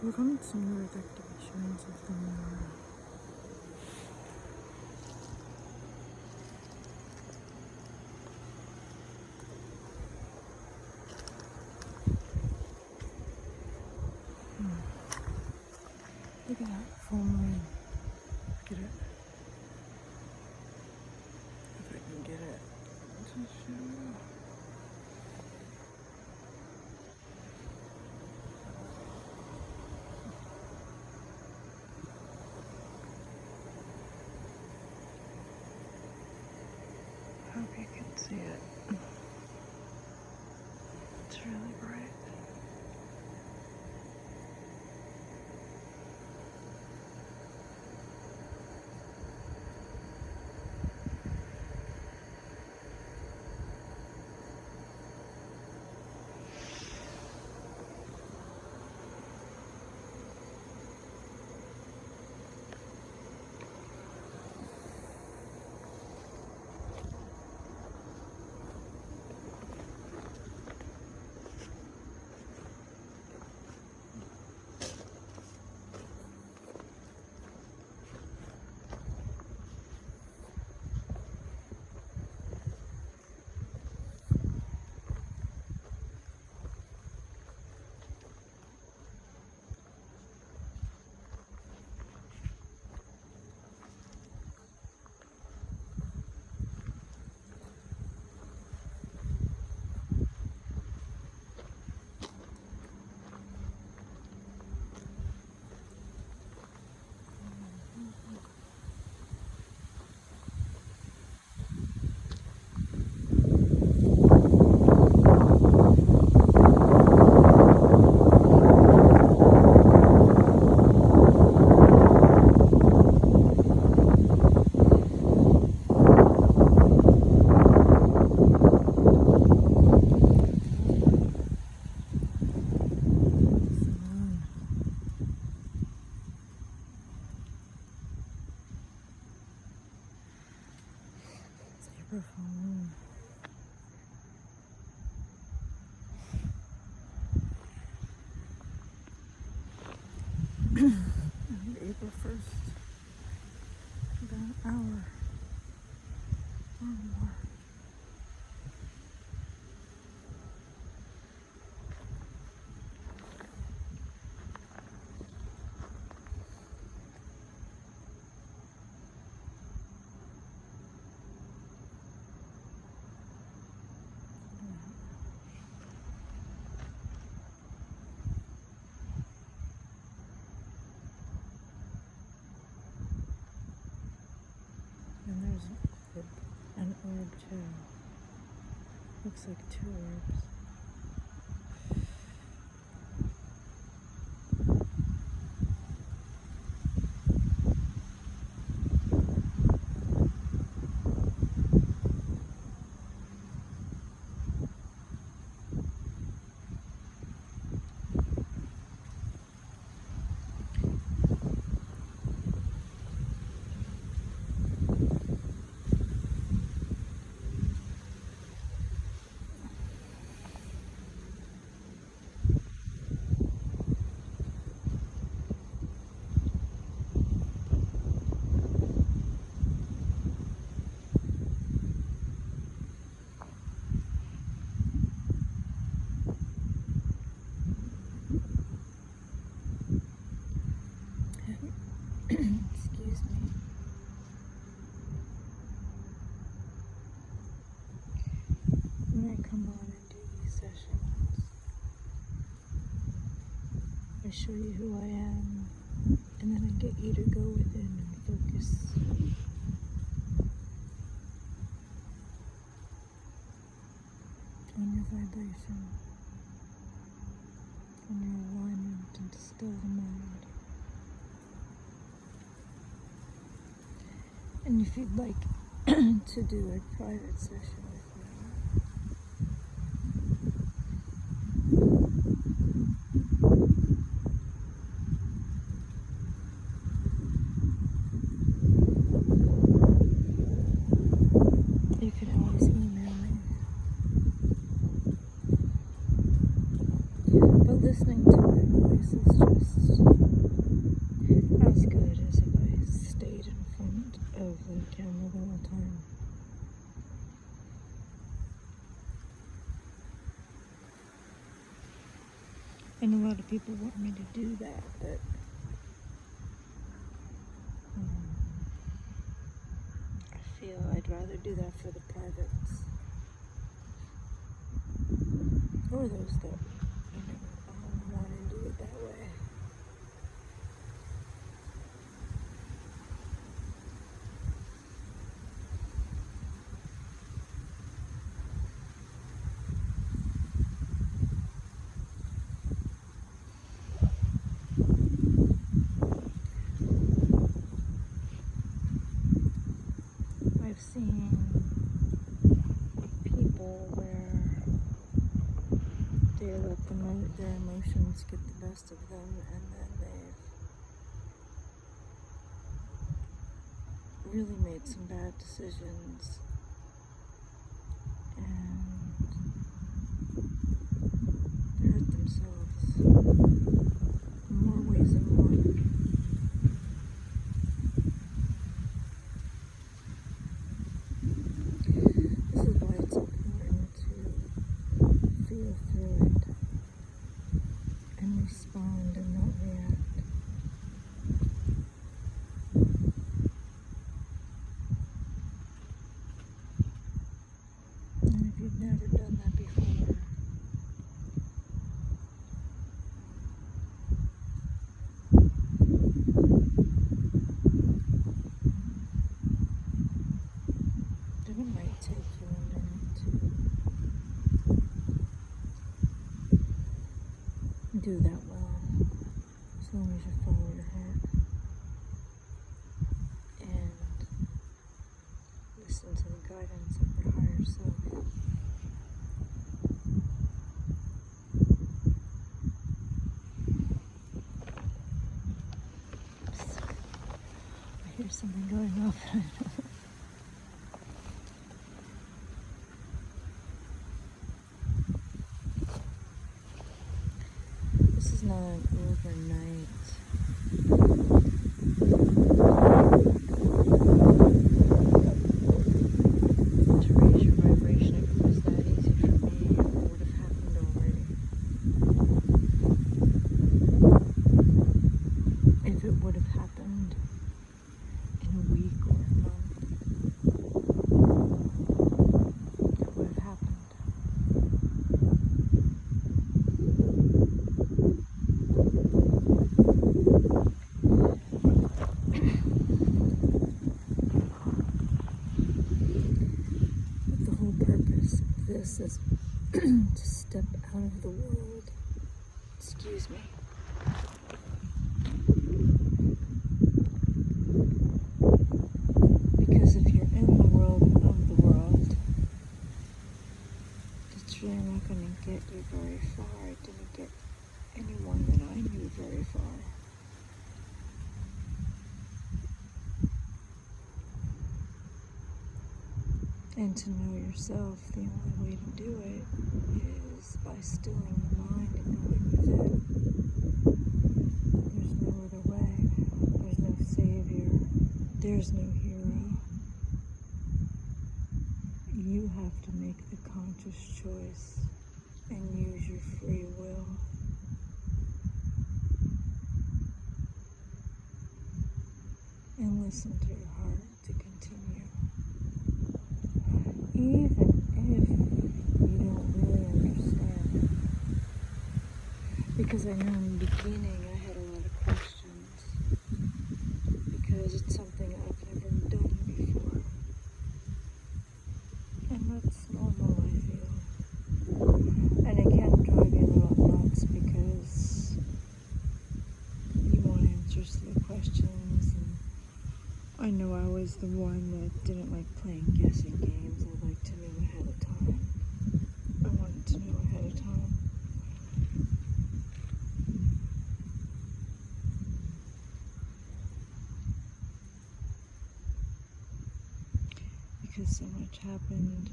welcome to new activations of the moon. Look at that full moon. Get it? If I can get it to show. Hope you can see it. It's really bright. April moon. April 1st. About an hour or more. And there's an orb too. Looks like two orbs. Excuse me. When I come on and do these sessions, I show you who I am, and then I get you to go within and focus on your vibration, on your alignment, and to still the mind. And if you'd like to do a private session with me, you can always email me. But listening to my voice is just as good as if I stayed in front of the camera the whole time. And a lot of people want me to do that, but I feel I'd rather do that for the privates. Or those that, want to do it that way. I've seen people where they let their emotions get the best of them, and then they've really made some bad decisions and hurt themselves in more ways than one. This is why it's important to feel through it and respond and not react. And if you've never done that before, then it might take you a minute to do that well, as long as you follow your heart and listen to the guidance of your higher self. I hear something going off. This is not an overnight to raise your vibration. If it was that easy for me, it would have happened already. If it would have happened in a week or a month, it would have happened. But the whole purpose of this is to step out of the world. Excuse me. Because if you're in the world of the world, it's really not going to get you very far. It didn't get anyone that I knew very far. And to know yourself, the only way to do it is by stilling the mind and going within. There's no other way. There's no savior. There's no hero. You have to make the conscious choice and use your free will. And listen to your heart to continue. Even if you don't really understand. Because I know in the beginning I had a lot of questions. Because it's something I've never done before. And that's normal, I feel. And it can drive you a little nuts because you want answers to the questions. And I know I was the one that didn't like playing guessing games. I liked to know ahead of time. I wanted to know ahead of time. Because so much happened,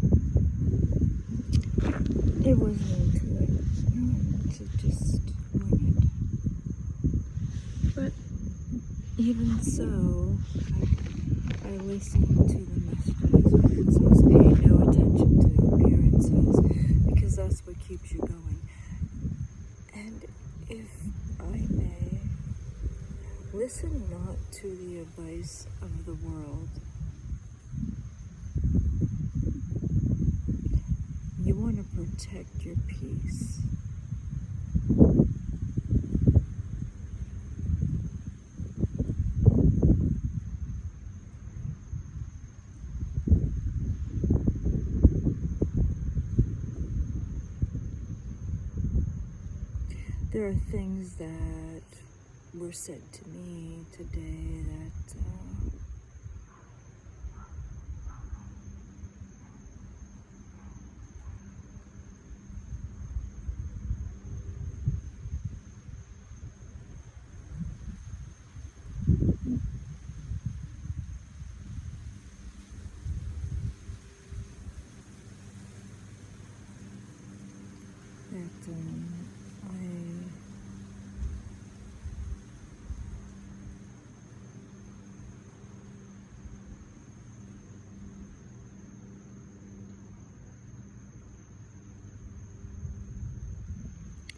and It wasn't into it. To just wing it. But even so, I listened to the messages where it says pay no attention to appearances, because that's what keeps you going. And if I may, listen not to the advice of the world. You want to protect your peace. There are things that were said to me today that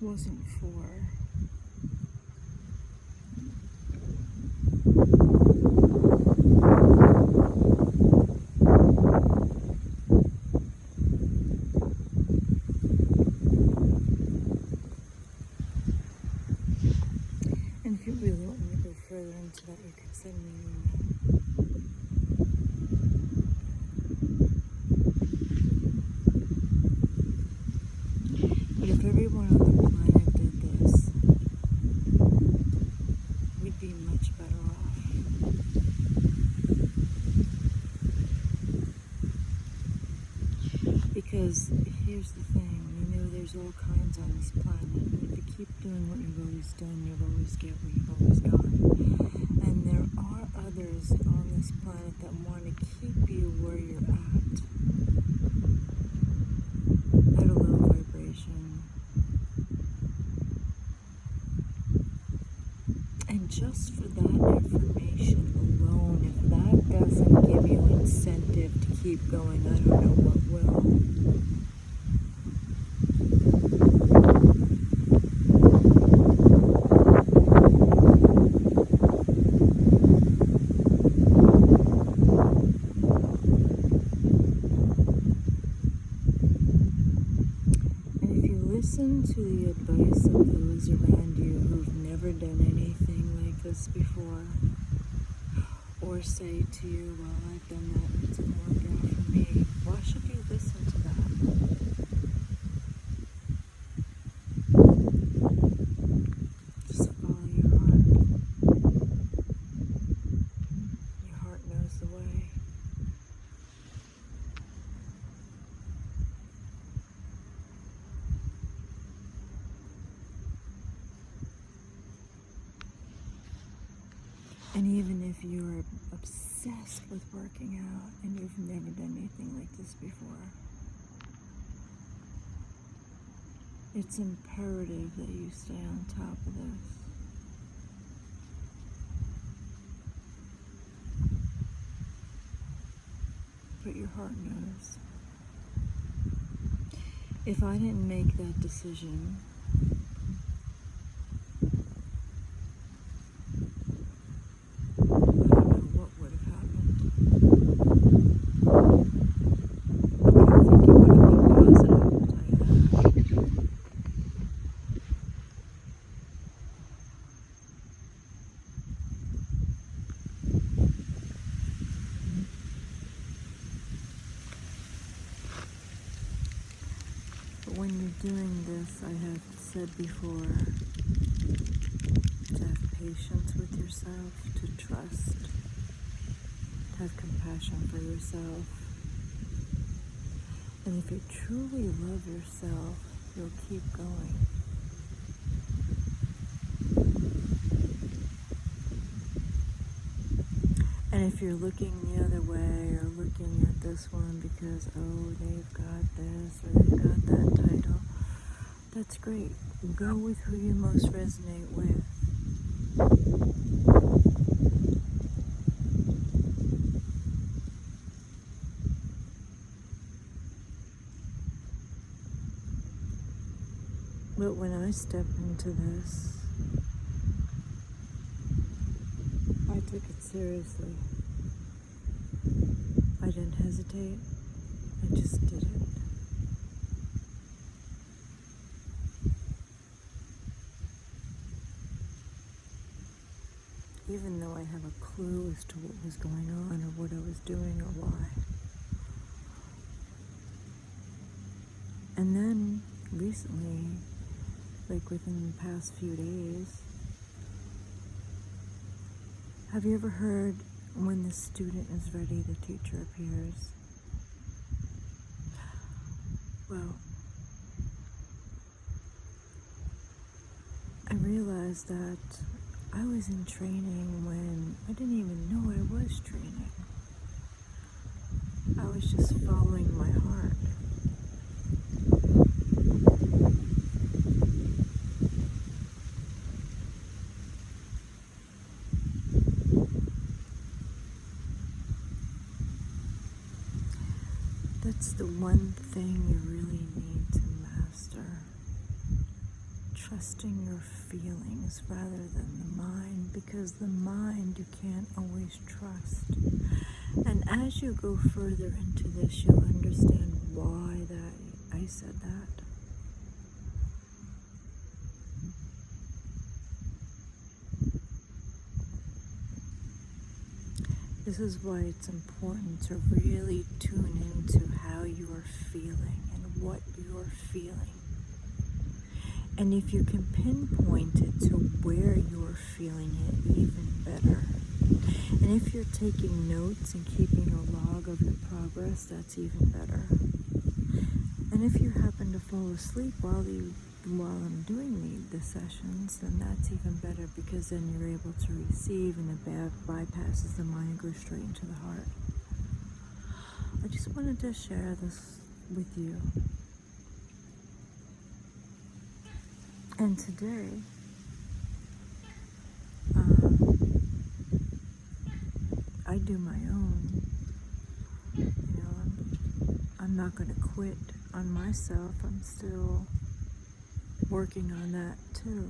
wasn't for. And if you really want me to go further into that, you can send me an email. But if everyone on the planet did this, we'd be much better off. Because here's the thing, there's all kinds on this planet, and if you keep doing what you've always done, you'll always get what you've always gotten. And there are others on this planet that want to keep you where you're at a low vibration. And just for that information alone, if that doesn't give you incentive to keep going, I don't know what will. Listen to the advice of those around you who've never done anything like this before, or say to you, well, I've done that and it didn't work out for me. Why should you listen to that? Just follow your heart. Your heart knows the way. And even if you're obsessed with working out and you've never done anything like this before, it's imperative that you stay on top of this. But your heart knows. If I didn't make that decision, when you're doing this, I have said before, to have patience with yourself, to trust, to have compassion for yourself. And if you truly love yourself, you'll keep going. And if you're looking the other way or looking at this one because, oh, they've got this or they've got that title, that's great. Go with who you most resonate with. But when I step into this, I took it seriously. I didn't hesitate. I just did it. Even though I have a clue as to what was going on or what I was doing or why. And then recently, like within the past few days, have you ever heard when the student is ready, the teacher appears? Well, I realized that I was in training when I didn't even know I was training. I was just following my heart. That's the one thing you really need to master. Trusting your feelings rather than the mind, because the mind you can't always trust. And as you go further into this, you'll understand why that I said that. This is why it's important to really tune into how you are feeling and what you are feeling. And if you can pinpoint it to where you're feeling it, even better. And if you're taking notes and keeping a log of your progress, that's even better. And if you happen to fall asleep while I'm doing the sessions, then that's even better, because then you're able to receive and it bypasses the mind and goes straight into the heart. I just wanted to share this with you. And today, I do my own. I'm not going to quit on myself. I'm still working on that too.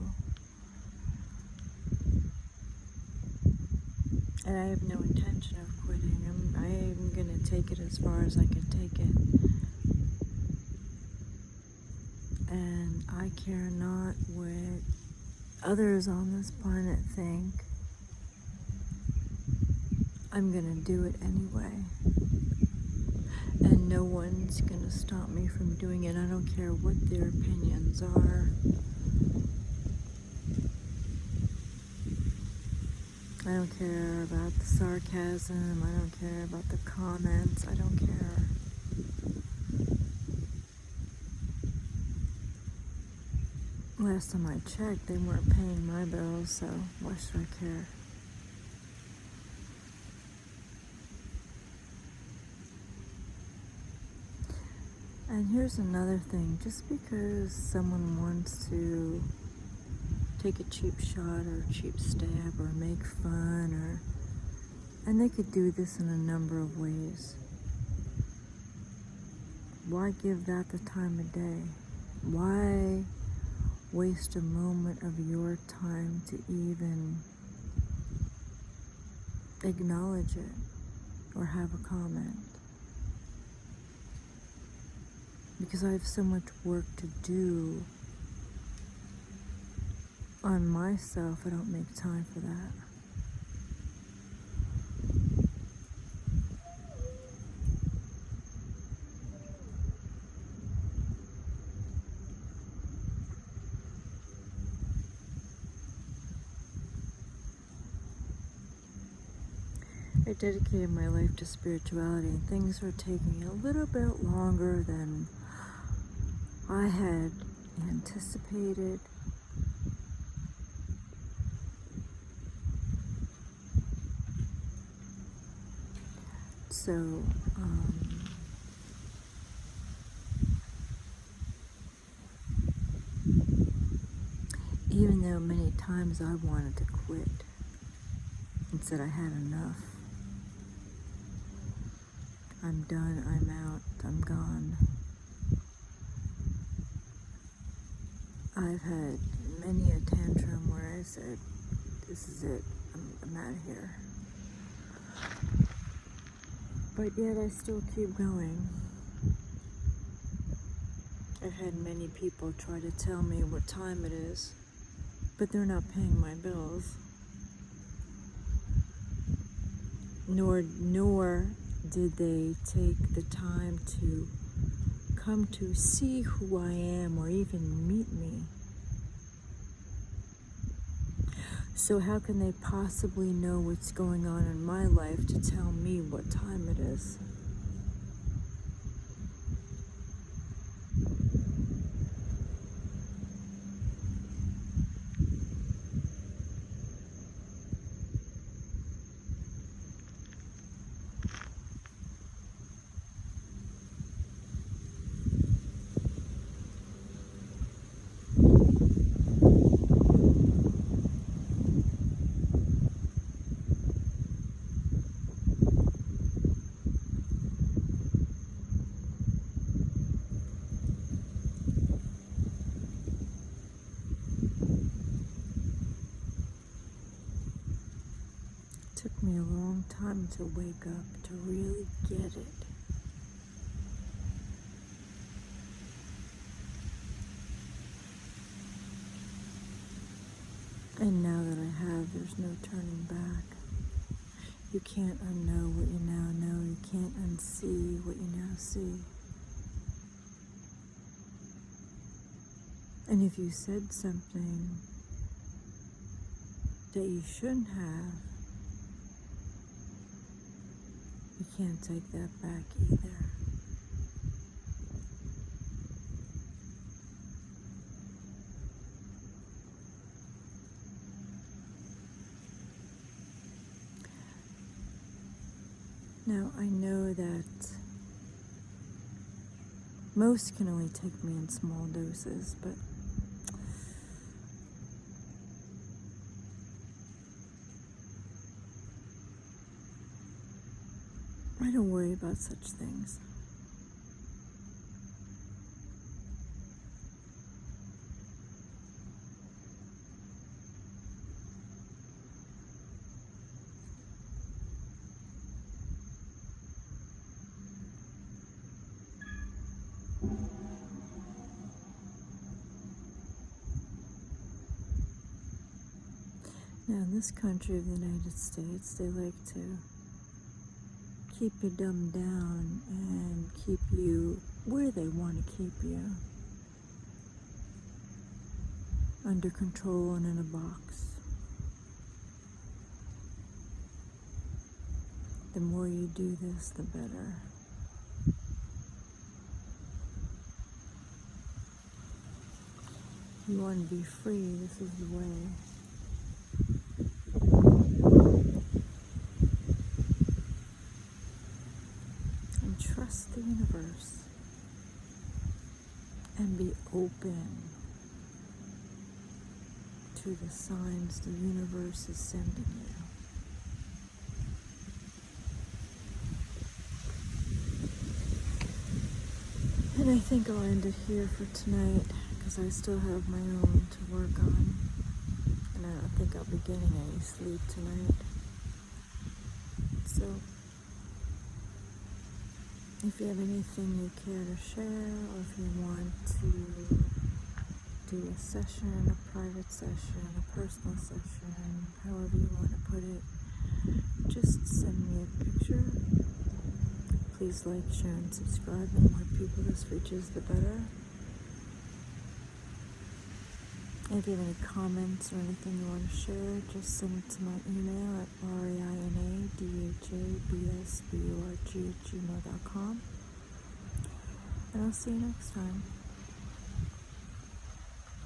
And I have no intention of quitting. I'm going to take it as far as I can take it. And I care not what others on this planet think. I'm going to do it anyway. And no one's going to stop me from doing it. I don't care what their opinions are. I don't care about the sarcasm. I don't care about the comments. I don't care. Last time I checked, they weren't paying my bills, so why should I care? And here's another thing. Just because someone wants to take a cheap shot or a cheap stab or make fun, and they could do this in a number of ways. Why give that the time of day? Why waste a moment of your time to even acknowledge it or have a comment? Because I have so much work to do on myself, I don't make time for that. I dedicated my life to spirituality, and things are taking a little bit longer than I had anticipated. So, even though many times I wanted to quit and said I had enough, I'm done, I'm out, I'm gone. I've had many a tantrum where I said, this is it, I'm out of here. But yet I still keep going. I've had many people try to tell me what time it is, but they're not paying my bills. Nor did they take the time to come to see who I am or even meet me. So how can they possibly know what's going on in my life to tell me what time it is? It took me a long time to wake up, to really get it. And now that I have, there's no turning back. You can't unknow what you now know. You can't unsee what you now see. And if you said something that you shouldn't have, you can't take that back either. Now, I know that most can only take me in small doses, but I don't worry about such things. Now, in this country of the United States, they like to keep you dumbed down and keep you where they want to keep you. Under control and in a box. The more you do this, the better. You want to be free, this is the way. And trust the universe. And be open to the signs the universe is sending you. And I think I'll end it here for tonight, because I still have my own to work on. And I don't think I'll be getting any sleep tonight. So, if you have anything you care to share, or if you want to do a session, a private session, a personal session, however you want to put it, just send me a picture. Please like, share, and subscribe. The more people this reaches, the better. And if you have any comments or anything you want to share, just send it to my email at REINADHABSBURG@gmail.com. And I'll see you next time.